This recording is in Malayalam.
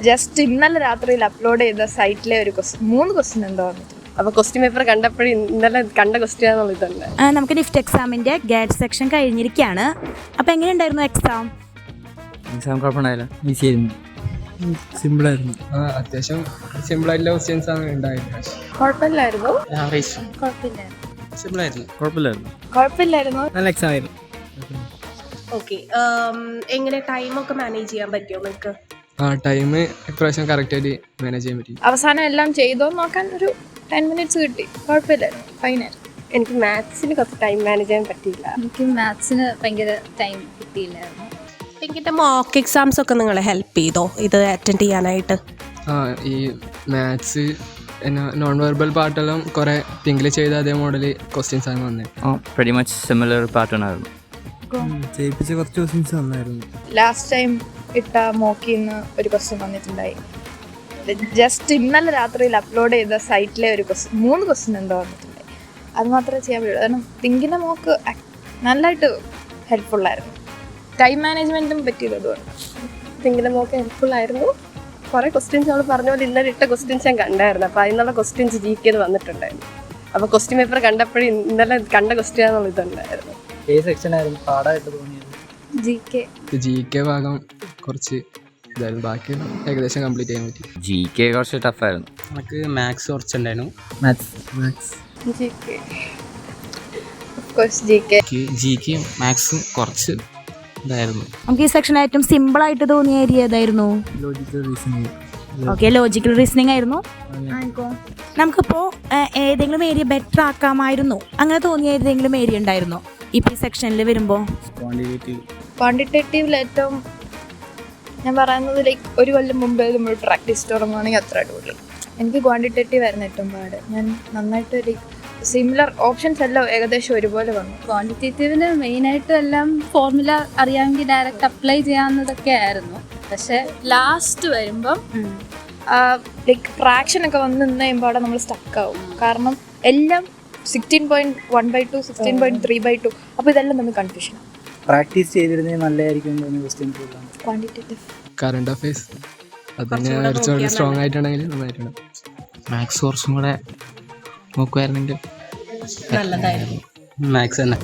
ജസ്റ്റ് ഇന്നലെ രാത്രിയിൽ അപ്ലോഡ് ചെയ്ത സൈറ്റിലെ ഒരു 3 ക്വസ്റ്റ്യൻ എന്തോ വന്നിട്ടുണ്ട്. അപ്പോൾ ക്വസ്റ്റ്യൻ പേപ്പർ കണ്ടപ്പോഴും ഇന്നലെ കണ്ട ക്വസ്റ്റ്യൻ ആണെന്നുള്ളത്. നമുക്ക് നിഫ്റ്റ് എക്സാമിൻ്റെ ഗൈഡ് സെക്ഷൻ കഴിഞ്ഞിരിക്കുകയാണ്. അപ്പോൾ എങ്ങനെയുണ്ടായിരുന്നു എക്സാം? കുഴപ്പമുണ്ടായില്ല, ഈസി ആയിരുന്നു, സിമ്പിളായിരുന്നു. അത്യാവശ്യം സിമ്പിളായിട്ടുള്ള ക്വസ്റ്റ്യൻസ് ആണ് ഉണ്ടായിരുന്നത്. കുഴപ്പമില്ലായിരുന്നു, കുഴപ്പമില്ലായിരുന്നു. നല്ല എക്സാം ആയിരുന്നു. ഓക്കെ, എങ്ങനെ ടൈമൊക്കെ മാനേജ് ചെയ്യാൻ പറ്റുമോ നിങ്ങൾക്ക്? ടൈം ഇപ്രാവശ്യം കറക്റ്റായിട്ട് മാനേജ് ചെയ്യാൻ പറ്റി. അവസാനം എല്ലാം ചെയ്തോ നോക്കാൻ ഒരു 10 മിനിറ്റ്സ് കിട്ടി. കുഴപ്പമില്ലായിരുന്നു, ഫൈനായിരുന്നു. എനിക്ക് മാത്സിന് കുറച്ച് ടൈം മാനേജ് ചെയ്യാൻ പറ്റിയില്ല. എനിക്ക് മാത്സിന് ഭയങ്കര ടൈം കിട്ടിയില്ലായിരുന്നു. എനിക്കിൻ്റെ മോക്ക് എക്സാംസ് ഒക്കെ നിങ്ങളെ ഹെൽപ്പ് ചെയ്തോ ഇത് അറ്റൻഡ് ചെയ്യാനായിട്ട്? ഈ മാത്സ് നോൺ വെർബൽ പാർട്ടെല്ലാം കുറേ തിങ്കിൾ ചെയ്ത അതേ മോഡൽ ക്വസ്റ്റ്യൻസ് ആണ് വന്നത്. pretty much similar pattern ആയിരുന്നു. ചെയ്യിപ്പിച്ച കുറച്ച് ക്വസ്റ്റ്യൻസ് വന്നായിരുന്നു. ലാസ്റ്റ് ടൈം ഇട്ട മോക്കിന്ന് ഒരു ക്വസ്റ്റ്യൻ വന്നിട്ടുണ്ടായി. ജസ്റ്റ് ഇന്നലെ രാത്രിയിൽ അപ്ലോഡ് ചെയ്ത സൈറ്റിലെ ഒരു 3 ക്വസ്റ്റ്യൻ എന്തോ വന്നിട്ടുണ്ടായി. അത് മാത്രമേ ചെയ്യാൻ പറ്റുള്ളൂ. കാരണം തിങ്കിൻ്റെ മോക്ക് നല്ലതായിട്ട് ഹെൽപ്ഫുള്ളായിരുന്നു. Time മാനേജ്മെൻറ്റും പറ്റിയതുകൊണ്ട് തിങ്കിൻ്റെ mock ഹെൽപ്ഫുള്ളായിരുന്നു. കുറേ ക്വസ്റ്റ്യൻസ് നമ്മൾ പറഞ്ഞ പോലെ ഇന്നലെ ഇട്ട ക്വസ്റ്റ്യൻസ് ഞാൻ കണ്ടായിരുന്നു. അപ്പോൾ അതിനുള്ള ക്വസ്റ്റ്യൻസ് GK വന്നിട്ടുണ്ടായിരുന്നു. അപ്പോൾ ക്വസ്റ്റ്യൻ പേപ്പർ കണ്ടപ്പോഴും ഇന്നലെ കണ്ട ക്വസ്റ്റ്യൻ ആണെന്നുള്ളതുണ്ടായിരുന്നു. സെക്ഷനായിരുന്നു പാടായിട്ട് തോന്നിയത്. GK ഭാഗം കുറച്ച് ഇതായിരുന്നു, ബാക്കി ഏകദേശം കംപ്ലീറ്റ് ചെയ്യാൻ പറ്റി. GK കുറച്ച് ടഫായിരുന്നു. നമുക്ക് മാത്സ് കുറച്ചുണ്ടായിരുന്നു. GK മാത്സും കുറച്ച് ഇതായിരുന്നു. നമുക്ക് ഈ സെക്ഷൻ ഏറ്റവും സിമ്പിളായിട്ട് തോന്നിയ ഏരിയ ഏതായിരുന്നു? Logical reasoning. Okay, logical reasoning ആയിരുന്നു. നമുക്കിപ്പോൾ ഏതെങ്കിലും ഏരിയ ബെറ്റർ ആക്കാമായിരുന്നു അങ്ങനെ തോന്നിയ ഏതെങ്കിലും ഏരിയ ഉണ്ടായിരുന്നോ ഈ സെക്ഷനിൽ വരുമ്പോൾ? ക്വാണ്ടിറ്റേറ്റീവിൽ ഏറ്റവും ഞാൻ പറയുന്നത് ലൈക്ക് ഒരു കൊല്ലം മുമ്പേ നമ്മൾ പ്രാക്ടീസ് തുടങ്ങുകയാണെങ്കിൽ അത്ര അടിപൊളി. എനിക്ക് ക്വാണ്ടിറ്റേറ്റീവ് ആയിരുന്നു ഏറ്റവും പാട്. ഞാൻ നന്നായിട്ട് ലൈക്ക് സിമിലർ ഓപ്ഷൻസ് എല്ലാം ഏകദേശം ഒരുപോലെ വന്നു. ക്വാണ്ടിറ്റേറ്റീവിന് മെയിനായിട്ടും എല്ലാം ഫോർമുല അറിയാമെങ്കിൽ ഡയറക്റ്റ് അപ്ലൈ ചെയ്യാവുന്നതൊക്കെ ആയിരുന്നു. പക്ഷെ ലാസ്റ്റ് വരുമ്പം ലൈക്ക് ഫ്രാക്ഷനൊക്കെ വന്ന് നിന്ന് കഴിയുമ്പോൾ അവിടെ നമ്മൾ സ്റ്റക്കാവും. കാരണം എല്ലാം 16.1/2 16.3/2. അപ്പോൾ ഇതെല്ലാം നമ്മൾ കൺഫ്യൂഷൻ. പ്രാക്ടീസ് ചെയ്തിരുന്നത് നല്ലതായിരിക്കും ക്വസ്റ്റ്യൻസ്. ക്വാണ്ടിറ്റേറ്റീവ് കറണ്ട് അഫയേഴ്സ് അതിനെ സ്ട്രോങ് ആയിട്ടുണ്ടെങ്കിൽ നന്നായിട്ടുണ്ട്. മാത്സ് കുറച്ചും കൂടെ നോക്കുമായിരുന്നെങ്കിൽ നല്ലതായിരുന്നു. മാത്സ് തന്നെ